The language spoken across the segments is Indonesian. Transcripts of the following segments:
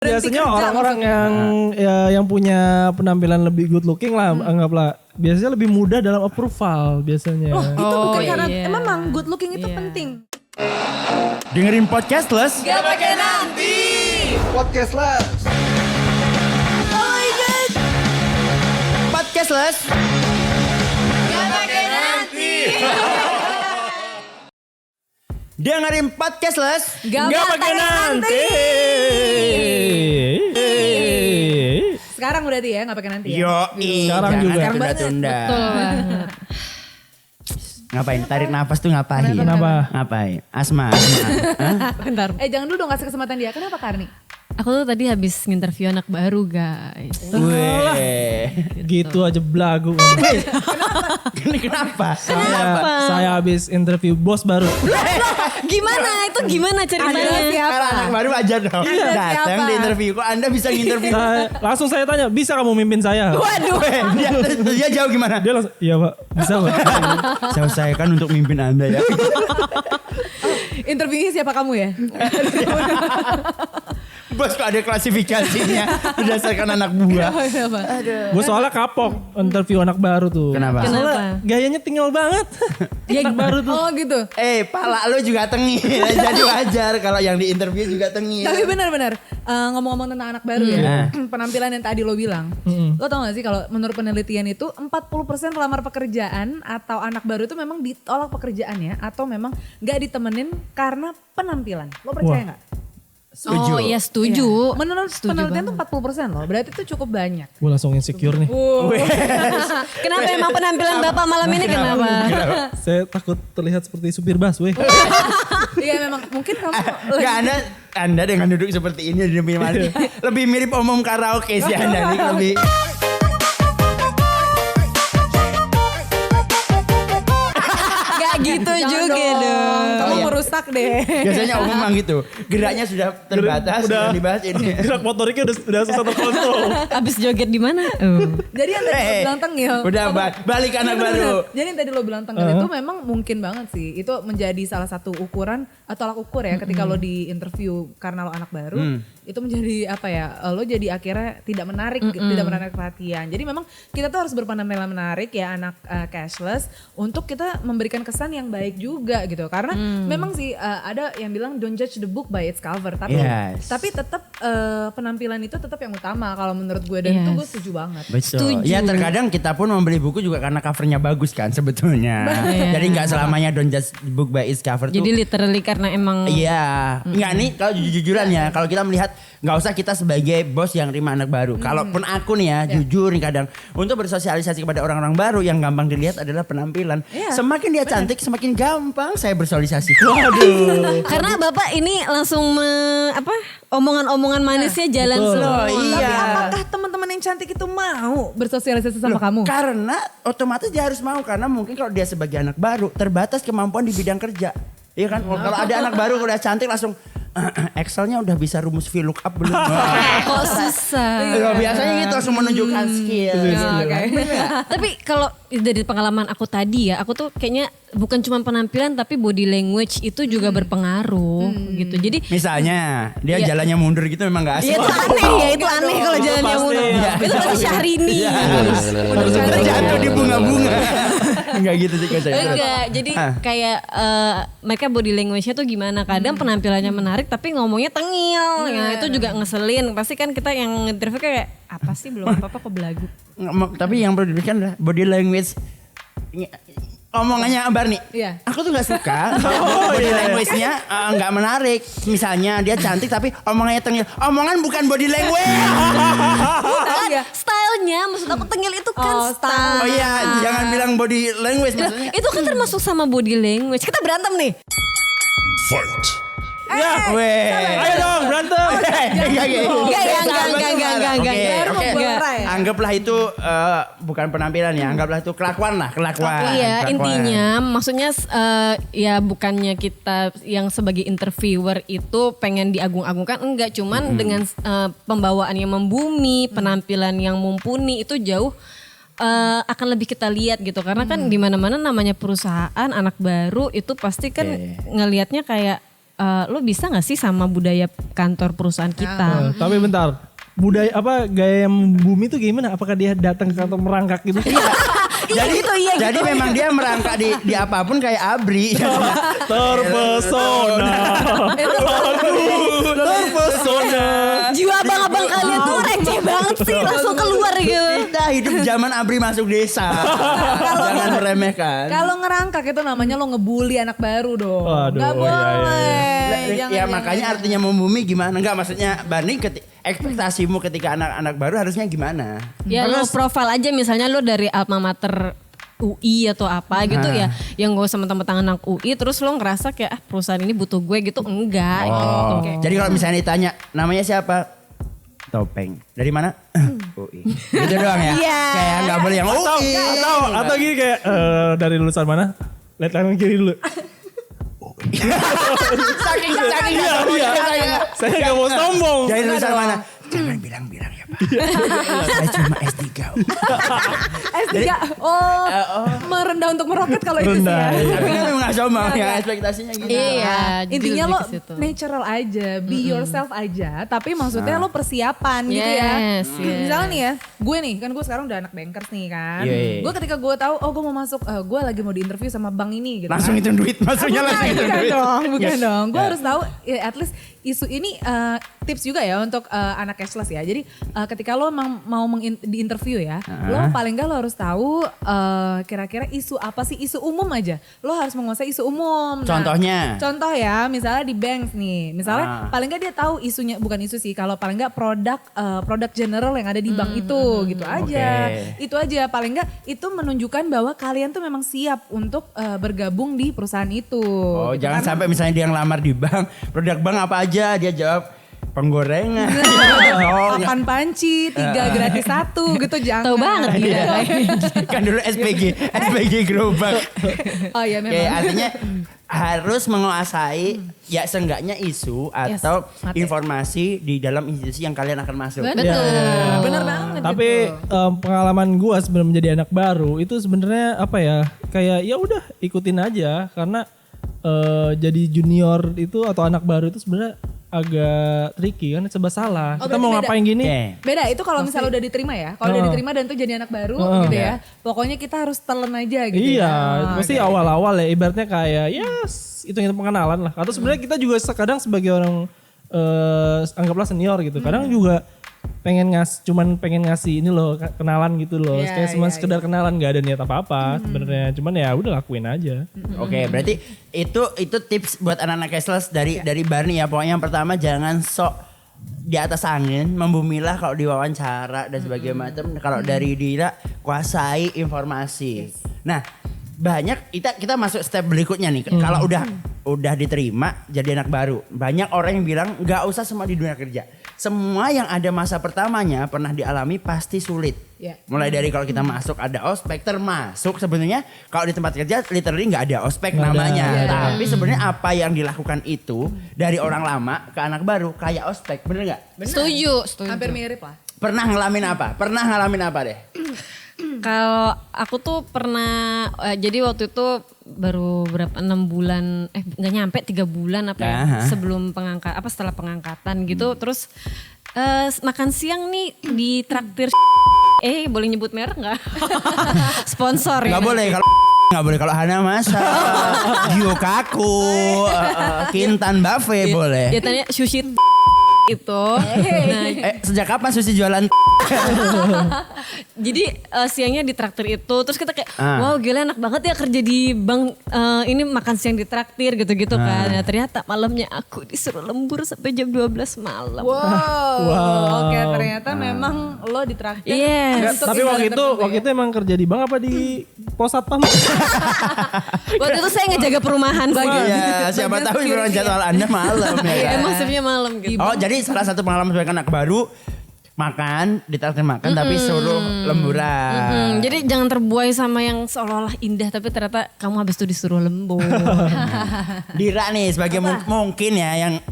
Biasanya orang-orang yang punya penampilan lebih good looking lah, anggaplah biasanya lebih mudah dalam approval biasanya. Oh, itu bukan karena memang good looking itu penting. Dengerin Podcastless. Gak pakai nanti. Podcastless. Oh my god. Podcastless. Gak pakai nanti. Dengerin Podcastless. Gak pakai nanti. Sekarang berarti ya gak pakai nanti ya. Sekarang jangan juga. tunda-tunda. Ngapain? Tarik nafas tuh ngapain? Kenapa? Ngapain? Asma. Hah? Bentar. Jangan dulu dong kasih kesempatan dia. Kenapa Karni? Aku tuh tadi habis nginterview anak baru guys. Weh. Gitu aja belagu. Kenapa? Saya habis interview bos baru. Gimana? Itu gimana ceritanya? Siapa? Kalau anak baru aja dong. Datang siapa? di interview. Kok Anda bisa nginterview? Langsung saya tanya, bisa kamu mimpin saya? Waduh. Dia jawab gimana? Dia langsung, iya pak, bisa pak. Saya usahakan untuk mimpin Anda ya. Interviewnya siapa kamu ya? Bos kok ada klasifikasinya berdasarkan anak buah. Gue soalnya kapok interview anak baru tuh. Kenapa? Soalnya gayanya tinggal banget. Anak baru tuh. Oh gitu. Pala lu juga tengil. Jadi wajar kalau yang di interview juga tengil. Tapi benar-benar ngomong-ngomong tentang anak baru ya. Penampilan yang tadi lo bilang. Lo tau gak sih kalau menurut penelitian itu 40% pelamar pekerjaan atau anak baru itu memang ditolak pekerjaannya atau memang gak ditemenin karena penampilan. Lo percaya gak? Setuju. Oh iya setuju. Menurut penelitian tuh 40% loh. Berarti itu cukup banyak. Gue langsung insecure nih. Kenapa emang penampilan Bapak malam ini kenapa? Saya takut terlihat seperti supir busway. Iya memang mungkin kamu Enggak, Anda dengan duduk seperti ini di depan mati. Lebih mirip omong karaoke sih Anda nih lebih. Gak gitu juga dong. Kamu Iya. merusak deh. Biasanya omong memang gitu. Geraknya sudah terbatas, Udah. sudah dibahas ini. Gerak motoriknya udah susah terkontrol. Abis joget di mana? Jadi yang tadi lo bilang tengil. Udah balik anak baru. Jadi yang tadi lo bilang tengil itu memang mungkin banget sih. Itu menjadi salah satu ukuran atau tolak ukur ya ketika lo di interview karena lo anak baru. Itu menjadi apa ya, lo jadi akhirnya tidak menarik perhatian. Jadi memang kita tuh harus berpenampilan menarik ya anak cashless untuk kita memberikan kesan yang baik juga gitu. Karena memang sih ada yang bilang don't judge the book by its cover. Tapi tetap penampilan itu tetap yang utama kalau menurut gue. Dan itu gue setuju banget. Betul. Setuju. Ya terkadang kita pun membeli buku juga karena covernya bagus kan sebetulnya. Jadi nggak selamanya don't judge the book by its cover Jadi tuh. literally karena emang. Iya, nggak nih kalau jujur-jujuran ya. Kalau kita melihat nggak usah kita sebagai bos yang terima anak baru. Kalaupun aku nih ya, jujur nih kadang untuk bersosialisasi kepada orang-orang baru yang gampang dilihat adalah penampilan. Semakin dia cantik, semakin gampang saya bersosialisasi. Waduh. Karena Bapak ini langsung omongan-omongan manisnya jalan semua. Tapi Iya. apakah teman-teman yang cantik itu mau bersosialisasi sama kamu? Karena otomatis dia harus mau karena mungkin kalau dia sebagai anak baru terbatas kemampuan di bidang kerja. Iya kan? Kalau ada anak baru udah cantik langsung Excelnya udah bisa rumus VLOOKUP belum? Kok susah. Biasanya gitu langsung menunjukkan skill. Tapi kalau dari pengalaman aku tadi ya, aku tuh kayaknya bukan cuma penampilan tapi body language itu juga berpengaruh gitu. Jadi Misalnya dia jalannya mundur gitu memang gak asik. ya itu aneh ya, itu aneh kalau jalannya pasti. mundur. Itu pasti Syahrini. Terjatuh di bunga-bunga. Enggak gitu sih kalau saya. Enggak, jadi kayak mereka body language-nya tuh gimana. Kadang penampilannya menarik tapi ngomongnya tengil. Ya, itu juga ngeselin. Pasti kan kita yang interview kayak apa sih belum apa-apa kok belagu. Tapi yang perlu diberikan adalah body language. Omongannya Barni, aku tuh gak suka body language-nya gak menarik. Misalnya dia cantik tapi omongannya tengil. Omongan bukan body language. Stylenya, maksud aku tengil itu kan style. Oh iya, jangan bilang body language maksudnya. Itu kan termasuk sama body language. Kita berantem nih. Ya, ayo dong berantem. Enggak. Anggaplah itu bukan penampilan ya, anggaplah itu kelakuan lah, kelakuan. Iya, kelakuan. intinya maksudnya ya bukannya kita yang sebagai interviewer itu pengen diagung-agungkan, enggak, cuman dengan pembawaan yang membumi, penampilan yang mumpuni itu jauh akan lebih kita lihat gitu. Karena kan di mana-mana namanya perusahaan anak baru itu pasti kan ngelihatnya kayak lo bisa gak sih sama budaya kantor perusahaan kita? Tapi bentar, budaya apa gaya membumi itu gimana? Apakah dia datang ke kantor merangkak gitu? Jadi memang dia merangkak di apapun kayak Abri. Terpesona. Terpesona. Jiwa abang-abang kalian tuh receh banget sih, langsung keluar gitu. Kita hidup zaman Abri masuk desa. Jangan meremehkan. Kalau ngerangkak itu namanya lo ngebully anak baru dong. Waduh, Gak oh iya, boleh. Ya makanya artinya membumi gimana? Enggak maksudnya Bani ekspektasimu ketika anak-anak baru harusnya gimana? Ya lo profil aja misalnya lo dari alma mater UI atau apa gitu ya, yang gue sama teman-teman anak UI, terus lo ngerasa kayak perusahaan ini butuh gue gitu, enggak gitu. Jadi kalau misalnya ditanya namanya siapa? Topeng. Dari mana? UI. Gitu doang ya? Kayak nggak boleh yang UI. Atau gini kayak dari lulusan mana? Lihat kanan kiri dulu. Saking Saya gak mau sombong. Dari lulusan mana? Jangan bilang-bilang ya Pak. Saya cuma S3. S3, merendah untuk meroket kalau itu sih ya. Tapi kan memang gak sombong ya ekspektasinya gitu. Iya, Intinya lebih lo ke situ. natural aja, be yourself aja. Tapi maksudnya lo persiapan gitu ya. Yes, yes. Misalnya nih ya, gue nih kan gue sekarang udah anak bankers nih kan. Iya. Gue ketika gue tahu, gue mau masuk, gue lagi mau diinterview sama bank ini gitu. Langsung hitung duit, maksudnya langsung hitung duit. Bukan dong. Gue harus tahu ya, at least isu ini tips juga ya untuk anak cashless ya. Jadi ketika lo mau diinterview ya, lo paling gak lo harus tahu kira-kira isu apa sih, isu umum aja. Lo harus menguasai isu umum. Nah, Contohnya? Contoh ya, misalnya di bank nih. Misalnya paling gak dia tahu isunya, bukan isu sih. Kalau paling gak produk general yang ada di bank itu gitu aja. Itu aja paling gak itu menunjukkan bahwa kalian tuh memang siap untuk bergabung di perusahaan itu. Oh, gitu. jangan Karena- sampai misalnya dia ngelamar di bank, produk bank apa aja, dia jawab penggorengan. Oh, Papan panci, 3 gratis 1 gitu jangan. Tahu banget gitu. kan dulu SPG gerobak. Oh iya Oke, memang. artinya harus menguasai ya seenggaknya isu atau mati. informasi di dalam institusi yang kalian akan masuk. Betul. Bener banget Tapi pengalaman gua sebelum menjadi anak baru itu sebenarnya apa ya? Kayak ya udah ikutin aja karena jadi junior itu atau anak baru itu sebenarnya agak tricky kan, serba salah. Oh, Kita berarti mau beda. ngapain gini? Oke. Beda itu kalau misalnya udah diterima ya. Kalau udah diterima dan tuh jadi anak baru gitu ya. Pokoknya kita harus telan aja gitu Iya, ya. pasti awal-awal ya ibaratnya kayak itu pengenalan lah. Atau sebenarnya kita juga kadang sebagai orang anggaplah senior gitu. Kadang juga cuman pengen ngasih ini loh kenalan gitu loh. Iya, Kayak cuma iya, sekedar kenalan, gak ada niat apa-apa sebenarnya. Cuman ya udah lakuin aja. Oke, berarti itu tips buat anak-anak cashless dari Barney ya. Pokoknya yang pertama jangan sok di atas angin, membumilah kalau diwawancara dan sebagainya macam. Kalau dari Dira kuasai informasi. Nah, banyak kita masuk step berikutnya nih. Kalau udah diterima jadi anak baru, banyak orang yang bilang nggak usah semua di dunia kerja. Semua yang ada masa pertamanya pernah dialami pasti sulit. Ya. Mulai dari kalau kita masuk ada ospek, termasuk sebenarnya kalau di tempat kerja literally nggak ada ospek namanya. Tapi sebenarnya apa yang dilakukan itu dari orang lama ke anak baru kayak ospek, bener nggak? Setuju. Hampir mirip lah. Pernah ngalamin apa deh? Kalau aku tuh pernah, jadi waktu itu baru berapa 6 bulan, nggak nyampe 3 bulan apa ya, sebelum setelah pengangkatan gitu, terus makan siang nih di traktir boleh nyebut merek nggak? Sponsor ya. Nggak boleh kalau Hana Masa, Gyokaku, Kintan Buffet boleh. Ya tanya sushi itu. Nah, Sejak kapan Susi jualan? jadi siangnya di traktir itu, terus kita kayak wow gila enak banget ya kerja di bank, ini makan siang di traktir gitu-gitu kan. Nah, ternyata malamnya aku disuruh lembur sampai jam 12 malam. Wow. Oke, ternyata memang lo ditraktir. Yes. untuk Tapi waktu imbalan itu emang kerja di bank apa di pos satpam? Waktu itu saya ngejaga perumahan sih. Iya, siapa tahu memang jadwal Anda malam ya kan? Emang shiftnya malam gitu. Oh, jadi salah satu pengalaman sebagai anak baru makan, ditraktir makan tapi suruh lemburan. Jadi jangan terbuai sama yang seolah-olah indah tapi ternyata kamu habis itu disuruh lembur. Dira nih sebagai mungkin ya yang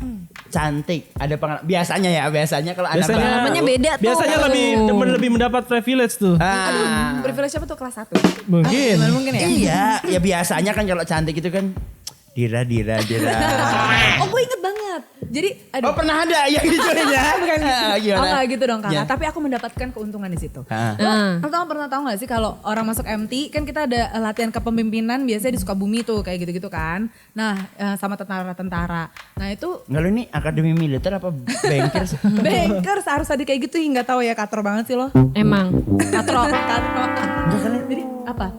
cantik, ada pengalaman. Biasanya kalau anak baru. Pengalamannya beda tuh. Biasanya lebih mendapat privilege tuh. Privilege apa tuh kelas 1? Mungkin. Mungkin ya? Iya, ya biasanya kan kalau cantik itu kan Dira. Oh gue inget banget. Jadi Oh pernah ada yang gituin ya? Bukan gitu. Gimana? Oh enggak gitu dong kakak. Ya. Tapi aku mendapatkan keuntungan di situ. Ah. Lo pernah tahu gak sih kalau orang masuk MT kan kita ada latihan kepemimpinan biasanya di Sukabumi tuh kayak gitu-gitu kan. Nah sama tentara-tentara. Nah itu Enggak lu ini akademi militer apa banker sih? bankers harus ada kayak gitu. Nggak tahu ya katro banget sih lo. Emang. Katro. Jadi apa?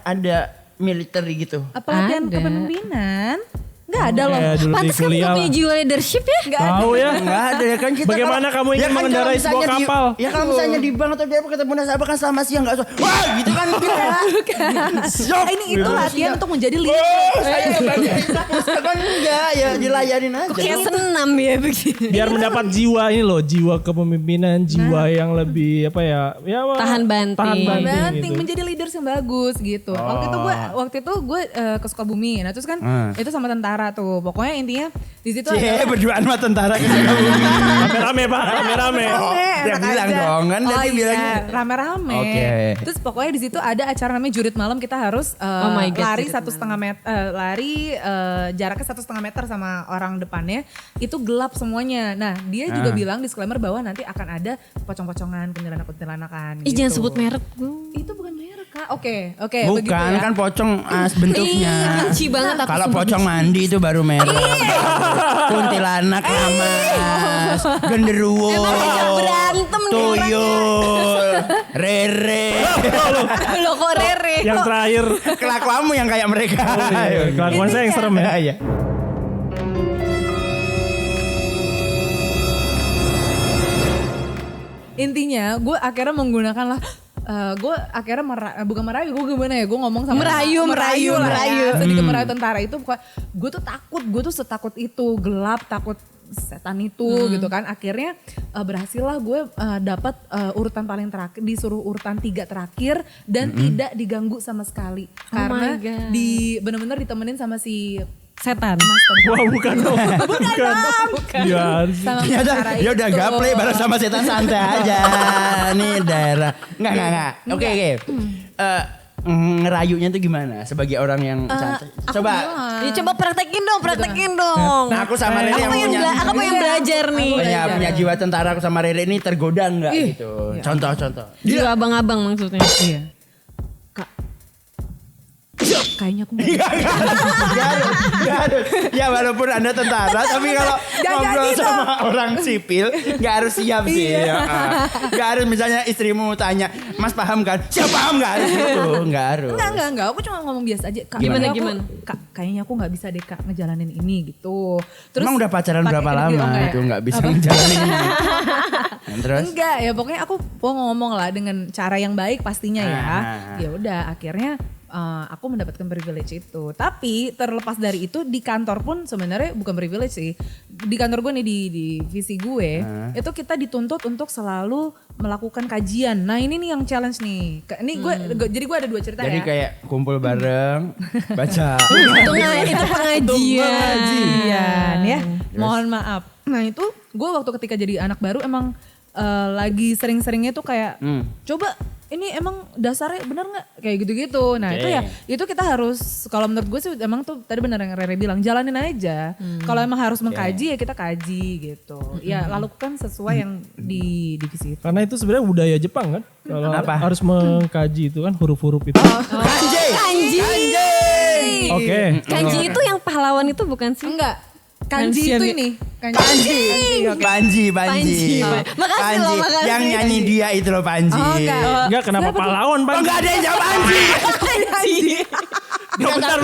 Ada militer gitu. Apa latihan Ada. kepemimpinan? Nggak ada loh. Kayak dulu di Pantes kamu kuliah gak lah. punya jiwa leadership ya? Nggak ada. Tahu ya. Enggak ada ya kan kita. Bagaimana kamu ingin mengendarai kalau sebuah misalnya kapal? Ya kalau misalnya di bank atau di apa ketemu nasabah kan selama siang enggak usah. Wah gitu kan enggak. Ini itu latihan untuk menjadi leader. Oh, saya kan enggak ya dilayanin aja. Kayak senam ya begini. Biar mendapat jiwa ini loh, jiwa kepemimpinan, jiwa yang lebih apa ya? Ya Tahan banting. Tahan banting, Banting gitu. menjadi leaders yang bagus gitu. Waktu itu gue ke Sukabumi. Nah terus kan itu sama tentara tuh. Pokoknya intinya di situ Cie, ada berduaan sama tentara ke Sukabumi. Rame-rame Pak, rame-rame. Dia bilang dong kan tadi bilang. rame-rame. Oke. Terus pokoknya di situ ada acara namanya jurit malam, kita harus Oh my God, lari jurit 1,5 meter, jaraknya 1,5 meter sama orang depannya. Itu gelap semuanya. Nah dia juga bilang disclaimer bahwa nanti akan ada pocong-pocongan, kuntilanak-kuntilanakan. Ih jangan sebut merek. Itu bukan merek kak. Oke Bukan begitu ya. kan pocong bentuknya. Iya, benci banget aku. Kalau sumpah pocong benci. mandi itu baru merah. Kuntilanak lamas, genderuwo, Emang ngajak berantem nih tuyul, rere. Lo kok Rere? Yang terakhir, Kelakuanmu yang kayak mereka. kelakuan saya yang serem ya. Iya. Intinya gue akhirnya menggunakan lah gue akhirnya bukan merayu, gue gimana ya, gue ngomong sama Merayu. sedikit merayu tentara itu. Gue tuh takut, gue tuh setakut itu, gelap, takut setan itu gitu kan. Akhirnya berhasil lah gue dapat urutan paling terakhir, disuruh urutan 3 terakhir dan tidak diganggu sama sekali karena my God. bener-bener ditemenin sama si Setan. Wah bukan dong. Bukan. Ya, sama Ternyata tentara dia udah itu. gaple bareng sama setan santai aja. Nih daerah. Enggak. Oke. Ngerayunya tuh gimana sebagai orang yang santai? Coba. Ya coba praktekin dong. Nah aku sama Rere yang punya Aku pengen belajar nih. punya jiwa tentara, aku sama Rere ini tergoda enggak gitu. Contoh. Jiwa abang-abang maksudnya. Iya. Kak. Kayaknya aku Gak harus. Ya walaupun Anda tentara tapi kalau ngobrol sama orang sipil gak harus siap sih. Ya. Gak harus misalnya istrimu tanya, Mas paham kan? Siap paham gak harus gitu. Gak harus. Enggak. Aku cuma ngomong biasa aja. Kak, Gimana? Kak, kayaknya aku gak bisa deh kak ngejalanin ini gitu. Emang udah pacaran pakai berapa energi, lama enggak itu ya? gak bisa ngejalanin ini? Terus? Enggak ya, pokoknya aku mau ngomong lah dengan cara yang baik pastinya ya. Ya udah, akhirnya aku mendapatkan privilege itu. Tapi terlepas dari itu di kantor pun sebenarnya bukan privilege sih. Di kantor gue nih di divisi gue itu kita dituntut untuk selalu melakukan kajian. Nah ini nih yang challenge nih. Ini jadi gue ada 2 cerita Jadi ya. kayak kumpul bareng, baca. Itu pengajian. Kajian ya. Mohon maaf. Nah itu gue waktu ketika jadi anak baru emang lagi sering-seringnya tuh kayak coba ini emang dasarnya benar nggak kayak gitu-gitu. Nah itu kita harus, kalau menurut gue sih emang tuh tadi benar yang Rere bilang, jalanin aja. Kalau emang harus mengkaji ya kita kaji gitu. Ya lakukan sesuai yang di divisi itu. karena itu sebenarnya budaya Jepang kan. Kalau Apa? harus mengkaji itu kan huruf-huruf itu. Kanji. Oke. Kanji itu yang pahlawan itu bukan sih? Enggak. Kanji itu ini. Panji. Makasih loh, makasih. Yang nyanyi dia itu loh Panji. Oh, enggak. Enggak kenapa pahlawan Oh Bang? enggak ada yang jawab Panji. Bentar.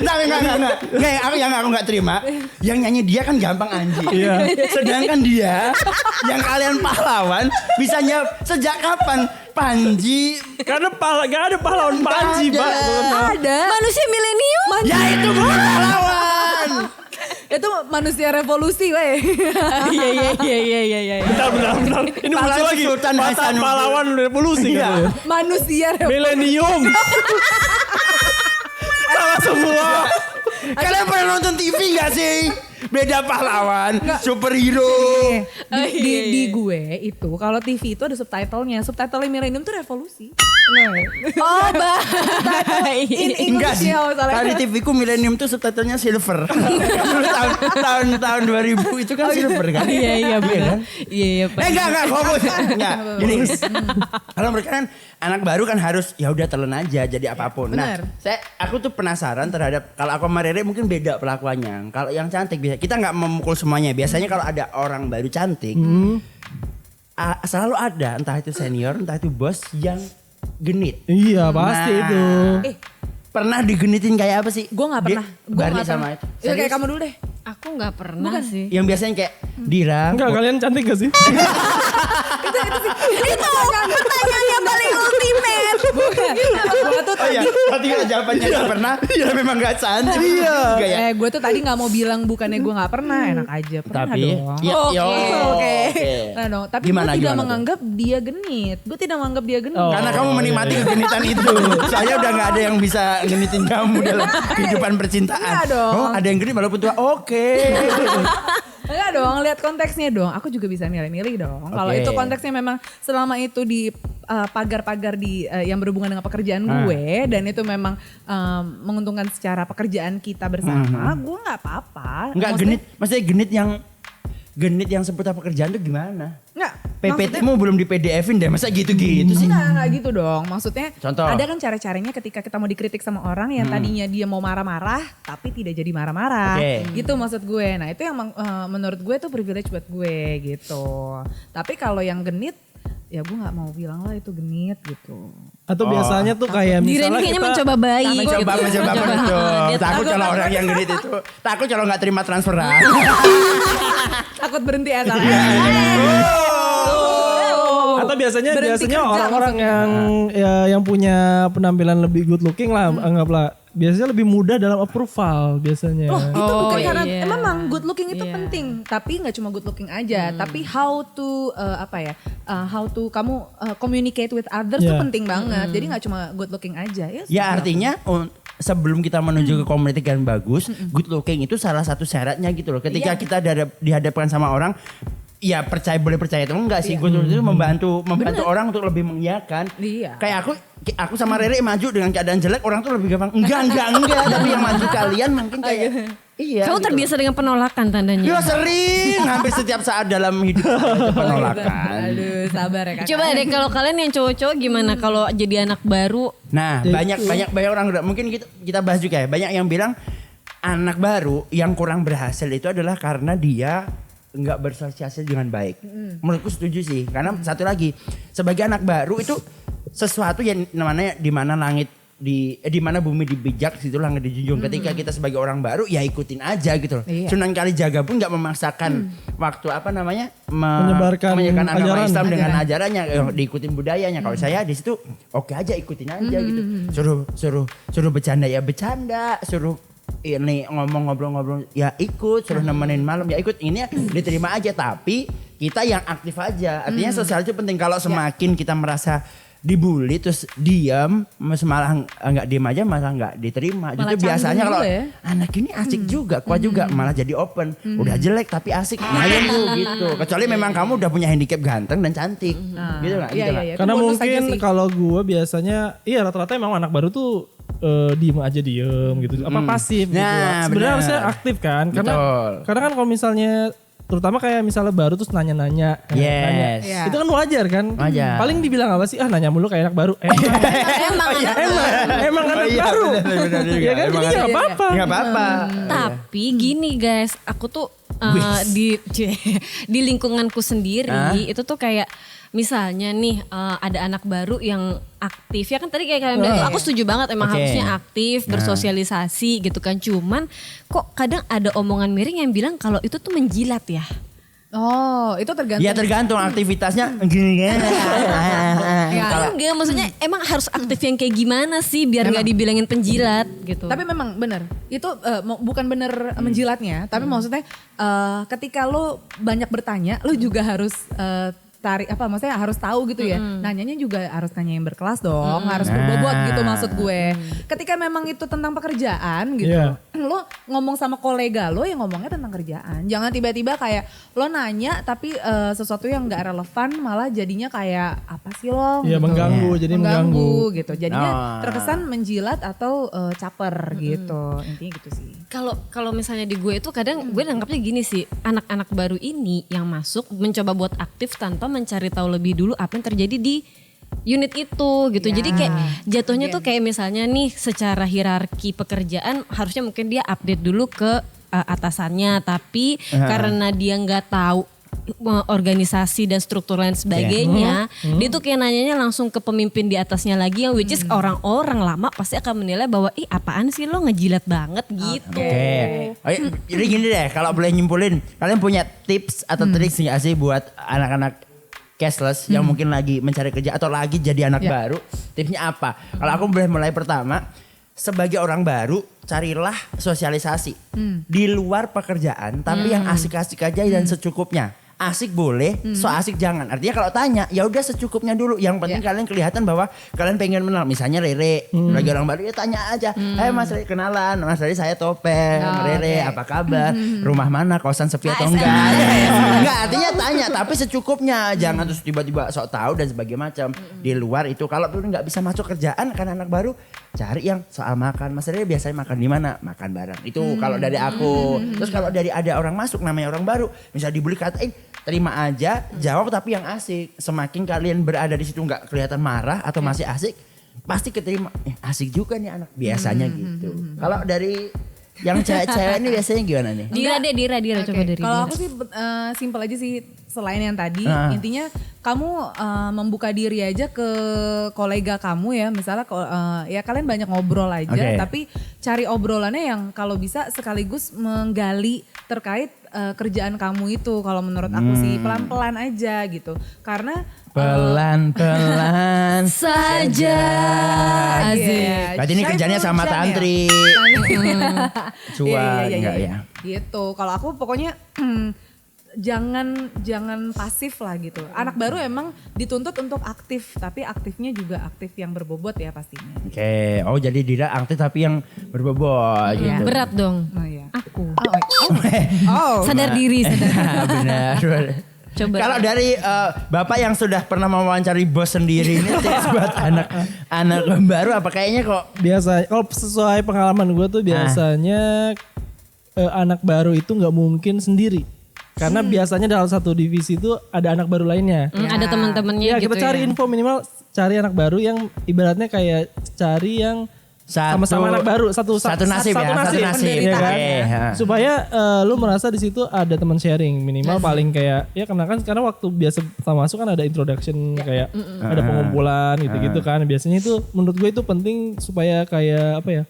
Enggak, aku enggak terima. Yang nyanyi dia kan gampang Anji. Iya. Sedangkan dia yang kalian pahlawan bisa jawab sejak kapan? Panji. Karena gak ada pahlawan Panji, Pak. Ada. Manusia milenium. Ya itu bukan pahlawan. Itu manusia revolusi weh. Iya. Bentar. Ini muncul Pahlawan lagi. Sultan Kata Hasanuddin. pahlawan revolusi Iya. katanya. Manusia revolusi. Milenium. Salah semua. Kalian pernah nonton TV gak sih? Beda pahlawan, superhero. Di gue itu kalau TV itu ada subtitlenya. Subtitlenya Millennium tuh revolusi. Oh, baik. Enggak di, Indonesia, kalau di TV ku Millennium tuh subtitlenya silver. Dulu tahun 2000 itu kan silver kan? Iya benar. kan? Iya Pak. Enggak, fokus. Enggak, gini. Kalau mereka kan anak baru kan harus ya udah telan aja jadi apapun. Nah, Benar. aku tuh penasaran terhadap kalau aku sama Rere mungkin beda pelakuannya. Kalau yang cantik bisa kita nggak memukul semuanya. Biasanya kalau ada orang baru cantik, selalu ada entah itu senior, entah itu bos yang genit. Iya pasti Nah, itu. Pernah digenitin kayak apa sih? Gue gak pernah. Gue Barney gak sama pernah. itu. Itu kayak Serius? kamu dulu deh. Aku nggak pernah sih. Yang biasanya kayak Dira. Enggak, kalian cantik gak sih? Itu pertanyaan yang paling ultimate. Gue tuh Oh iya, tadi. tadi kalau jawabannya gak pernah, ya memang gak cantik. Iya. Ya. Gue tuh tadi gak mau bilang bukannya gue gak pernah. Enak aja. Pernah Tapi, dong. ya, Oke. oke. Nah dong. Tapi Gimana, gue tidak gimana tuh? menganggap dia genit. Gue tidak menganggap dia genit. Oh. Karena kamu menikmati kegenitan itu. Saya udah gak ada yang bisa genitin kamu dalam kehidupan percintaan. Enggak dong. Oh, ada yang genit walaupun tua. Oke. Enggak dong, lihat konteksnya dong. Aku juga bisa milih-milih dong. Kalau Oke. itu konteksnya memang selama itu di pagar-pagar di yang berhubungan dengan pekerjaan gue dan itu memang menguntungkan secara pekerjaan kita bersama, gue nggak apa-apa. Enggak Maksudnya- genit, genit yang seputar pekerjaan tuh gimana? Enggak. PPT-mu belum di PDF-in deh, masa gitu-gitu sih? Enggak gitu dong. Maksudnya Contoh. ada kan cara-caranya ketika kita mau dikritik sama orang yang tadinya dia mau marah-marah tapi tidak jadi marah-marah. Oke. Gitu maksud gue. Nah itu yang menurut gue tuh privilege buat gue gitu. Tapi kalau yang genit ya gue gak mau bilang lah itu genit gitu. Atau biasanya tuh kayak Dira misalnya ini kayaknya kita mencoba baik. Mencoba gitu. betul. Dia Takut kalau orang yang genit itu, takut kalau nggak terima transferan. Takut berhenti ya salah. atau biasanya Berhenti kerja orang-orang maksudnya. yang punya penampilan lebih good looking lah anggaplah. Biasanya lebih mudah dalam approval biasanya. Loh itu Oh, bukan karena iya. memang good looking itu Iya. penting, tapi nggak cuma good looking aja, tapi how to how to kamu communicate with others tuh Yeah. penting banget. Jadi nggak cuma good looking aja ya. Ya artinya sebelum kita menuju ke komunitas yang bagus, good looking itu salah satu syaratnya gitu loh. Ketika Iya. kita dihadapkan sama orang, ya boleh percaya atau enggak sih, good looking itu membantu orang untuk lebih mengiyakan. Iya. Kayak aku sama Rere maju dengan keadaan jelek, orang tuh lebih gampang enggak, tapi yang maju kalian mungkin kayak iya. Kamu gitu terbiasa dengan penolakan tandanya. loh. Ya sering, hampir setiap saat dalam hidup ada penolakan. Aduh, sabar ya Kak. Coba deh kalau kalian yang cowok-cowok gimana kalau jadi anak baru? Nah, banyak orang udah mungkin kita bahas juga ya. Banyak yang bilang anak baru yang kurang berhasil itu adalah karena dia nggak bersosialisasi dengan baik. Menurutku setuju sih. Karena satu lagi, sebagai anak baru itu sesuatu yang namanya di mana langit di mana bumi dibijak situ langit dijunjung. Ketika kita sebagai orang baru ya ikutin aja gitu loh. Iya. Sunan Kalijaga pun nggak memaksakan waktu Menyebarkan agama ajaran. Islam dengan ajarannya, diikutin budayanya. Kalau saya di situ oke aja ikutin aja gitu. Suruh bercanda ya bercanda, suruh ini ngobrol-ngobrol ya ikut, suruh nemenin malam ya ikut. Ini diterima aja, tapi kita yang aktif aja. Artinya sosial itu penting. Kalau semakin kita merasa dibully terus diam, malah nggak diam aja malah nggak diterima. Malah Justru biasanya canggung kalau juga ya. anak ini asik juga, kuat juga, malah jadi open. Udah jelek tapi asik, lumayan tuh gitu. Kecuali memang kamu udah punya handicap ganteng dan cantik, gitu nggak? Iya, Gitu iya, nggak? iya. Karena Itu bonus aja mungkin sih. kalau gue biasanya, iya rata-rata emang anak baru tuh diem aja gitu, apa pasif gitu. Nah, Sebenarnya benar. harusnya aktif kan, Betul. karena kan kalau misalnya terutama kayak misalnya baru terus nanya-nanya, Yes. Iya. itu kan wajar kan. Wajar. Paling dibilang apa sih? Nanya mulu kayak anak baru. Emang anak iya, baru. benar juga. Ya kan, Emang jadi nggak apa-apa. Nggak apa-apa. Tapi gini guys, aku tuh di lingkunganku sendiri itu tuh kayak misalnya nih ada anak baru yang aktif ya kan tadi kayak kalian bilang tuh, aku setuju banget emang Oke. harusnya aktif bersosialisasi gitu kan, cuman kok kadang ada omongan miring yang bilang kalau itu tuh menjilat ya. Oh, itu tergantung. Ya tergantung aktivitasnya gini kan. Ya, Enggak, maksudnya emang harus aktif yang kayak gimana sih biar nggak dibilangin penjilat gitu. Tapi memang benar. Itu bukan benar menjilatnya, tapi maksudnya ketika lo banyak bertanya, lo juga harus maksudnya harus tahu gitu ya. Nanyanya juga harus nanya yang berkelas dong, harus berbobot gitu maksud gue. Ketika memang itu tentang pekerjaan gitu, lo ngomong sama kolega lo yang ngomongnya tentang kerjaan. Jangan tiba-tiba kayak lo nanya tapi sesuatu yang gak relevan malah jadinya kayak apa sih lo? Iya, gitu. mengganggu, jadi mengganggu gitu. Jadinya terkesan menjilat atau caper gitu. Intinya gitu sih. Kalau misalnya di gue itu kadang gue nangkapnya gini sih, anak-anak baru ini yang masuk mencoba buat aktif tanpa mencari tahu lebih dulu apa yang terjadi di unit itu gitu. Jadi kayak jatuhnya tuh kayak misalnya nih secara hierarki pekerjaan harusnya mungkin dia update dulu ke atasannya, tapi karena dia nggak tahu organisasi dan struktur lain sebagainya, dia tuh kayak nanyanya langsung ke pemimpin di atasnya lagi yang which is orang-orang lama pasti akan menilai bahwa apaan sih lo ngejilat banget gitu. Jadi gini deh, kalau boleh nyimpulin, kalian punya tips atau trik nggak sih buat anak-anak cashless yang mungkin lagi mencari kerja atau lagi jadi anak baru? Tipsnya apa? Kalau aku boleh mulai pertama, sebagai orang baru carilah sosialisasi di luar pekerjaan, tapi yang asik-asik aja dan secukupnya. Asik boleh, so asik jangan. Artinya kalau tanya, ya udah secukupnya dulu. Yang penting kalian kelihatan bahwa kalian pengen mengenal. Misalnya Rere, lagi orang baru ya tanya aja. Mas Rere kenalan, Mas Rere saya Topeng, Rere apa kabar, rumah mana, kosan sepi atau enggak? Enggak, artinya tanya, tapi secukupnya. Jangan terus tiba-tiba sok tahu dan sebagainya macam. Di luar itu, kalau pun nggak bisa masuk kerjaan kan anak baru, cari yang soal makan. Mas Rere biasanya makan di mana? Makan bareng. Itu kalau dari aku. Terus kalau dari ada orang masuk namanya orang baru, misalnya dibully katain, terima aja, jawab tapi yang asik. Semakin kalian berada di situ nggak kelihatan marah atau masih asik, pasti keterima. Asik juga nih anak, biasanya gitu. Kalau dari yang cewek-cewek ini biasanya gimana nih? Dira coba dari Kalau Dira. aku sih simpel aja sih, selain yang tadi, intinya kamu membuka diri aja ke kolega kamu ya, misalnya ya kalian banyak ngobrol aja, tapi cari obrolannya yang kalau bisa sekaligus menggali terkait kerjaan kamu itu. Kalau menurut aku sih pelan-pelan aja gitu, karena pelan-pelan saja. Asik. Berarti ini kerjanya sama tantri. Cuan enggak ya? Gitu. Kalau aku pokoknya jangan pasif lah gitu. Anak baru emang dituntut untuk aktif, tapi aktifnya juga aktif yang berbobot ya pastinya. Oke, jadi Dira aktif tapi yang berbobot gitu. Berat dong. Oh iya. Aku. Sadar diri. Benar. Coba. Kalau dari Bapak yang sudah pernah mewawancari bos sendiri ini tips buat anak baru apa kayaknya kok biasa. Kalau sesuai pengalaman gue tuh biasanya anak baru itu nggak mungkin sendiri. Karena biasanya dalam satu divisi itu ada anak baru lainnya. Ada teman-temannya ya, gitu kita cari info minimal cari anak baru yang ibaratnya kayak cari yang sama-sama anak baru satu nasib ya kan? Supaya lu merasa di situ ada teman sharing minimal paling kayak ya karena waktu biasa pertama masuk kan ada introduction kayak ada pengumpulan gitu-gitu kan. Biasanya itu menurut gue itu penting supaya kayak apa ya?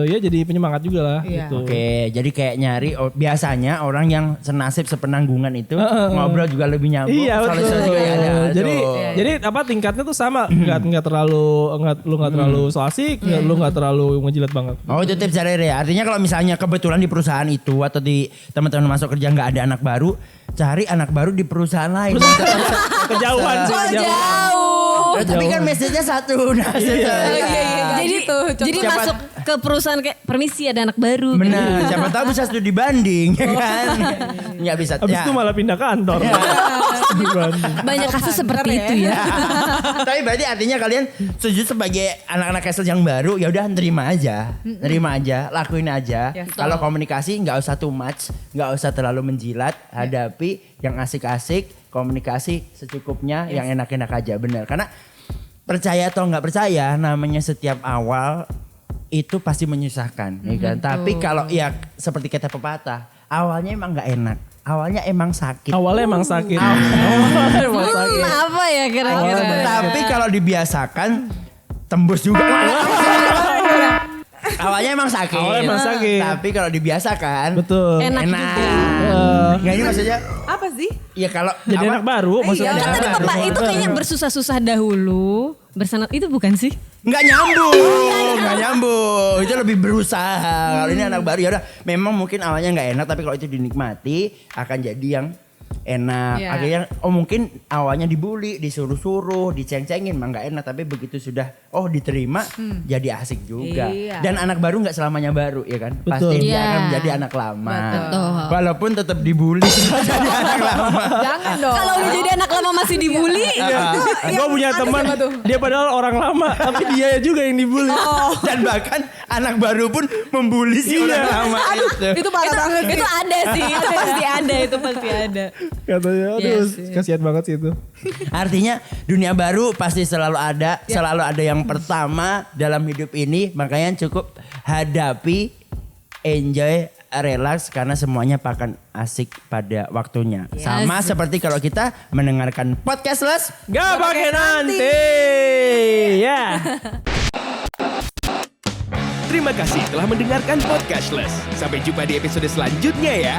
Ya jadi penyemangat juga lah gitu. Oke, jadi kayak nyari biasanya orang yang senasib sepenanggungan itu ngobrol juga lebih nyambung. Iya betul. Juga ada. Jadi apa tingkatnya tuh sama, nggak terlalu so asik, lu nggak terlalu ngejilat banget. Oh itu tips dari Rere. Artinya kalau misalnya kebetulan di perusahaan itu atau di teman-teman masuk kerja nggak ada anak baru, cari anak baru di perusahaan lain. Kejauhan sih. Tapi kan message-nya satu. Jadi masuk ke perusahaan kayak permisi ada anak baru. Benar, siapa tahu bisa studi banding ya kan. Nggak bisa. Habis itu malah pindah kantor. Banyak kasus seperti itu ya. Tapi berarti artinya kalian setuju sebagai anak-anak castle yang baru ya udah terima aja, lakuin aja. Kalau komunikasi nggak usah too much, nggak usah terlalu menjilat, hadapi yang asik-asik, komunikasi secukupnya, yang enak-enak aja, bener. Karena percaya atau nggak percaya, namanya setiap awal itu pasti menyusahkan, ya kan. Tapi kalau ya seperti kata pepatah, awalnya emang nggak enak. Awalnya emang sakit. Apa ya kira-kira? Tapi kalau dibiasakan tembus juga. Awalnya emang sakit. Tapi kalau dibiasakan betul. Enak. Nggak, ini maksudnya Apa sih? ya kalau jadi anak baru maksudnya. Kan tadi Bapak itu kayaknya bersusah-susah dahulu. Bersanat itu bukan sih? nggak nyambung. Itu lebih berusaha. Kalau ini anak baru ya udah memang mungkin awalnya nggak enak, tapi kalau itu dinikmati akan jadi yang enak. Iya. Akhirnya mungkin awalnya dibully, disuruh-suruh, diceng-cengin mah nggak enak, tapi begitu sudah diterima jadi asik juga. Iya. Dan anak baru nggak selamanya baru ya kan? Betul. Pasti dia Iya. akan menjadi anak lama. Betul. Walaupun tetap dibully jadi anak lama. Jangan dong. Kalau udah jadi anak lama masih dibully. Gue punya teman, dia padahal orang lama, tapi dia juga yang dibully. Dan bahkan anak baru pun membuli si orang lama itu. Itu parah banget sih. Itu ada sih, itu pasti ada, itu pasti ada. Katanya, aduh Yes, yes. kasihan banget sih itu. Artinya dunia baru pasti selalu ada, selalu ada yang pertama dalam hidup ini, makanya cukup hadapi, enjoy, relax karena semuanya akan asik pada waktunya. Yes. Sama seperti kalau kita mendengarkan podcast Les. Gak pakai nanti. Ya. Terima kasih telah mendengarkan Podcastless. Sampai jumpa di episode selanjutnya ya.